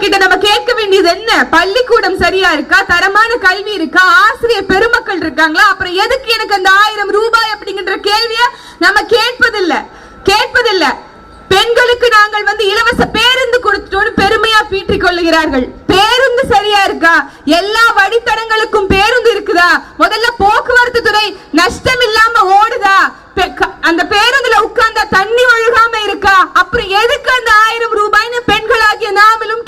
கிட்ட நம்ம கேட்க வேண்டியது என்ன? பள்ளிக்கூடம் சரியா இருக்கா? தரமான கல்வி இருக்கா? ஆசிரியர் பெருமக்கள் இருக்காங்களா? அப்புறம் எதுக்கு எனக்கு அந்த 1000 ரூபாய் அப்படிங்கிற கேள்விய நம்ம கேட்பதில்ல. பெண்களுக்கு நாங்கள் இலவச பேருந்து கொடுத்துட்டோம் பெருமையா பீற்றிக் கொள்ளுகிறார்கள். பேருந்து சரியா இருக்கா? எல்லா வழித்தடங்களுக்கும் பேருந்து இருக்குதா? முதல்ல போக்குவரத்து துறை நஷ்டம் இல்லாம ஓடுதா? அந்த பேருந்துல உட்கார்ந்தா தண்ணி ஒழுகாம இருக்கா? அப்புறம் எதுக்கு அந்த 1000 ரூபாய்னு பெண்களாகிய நாமளும்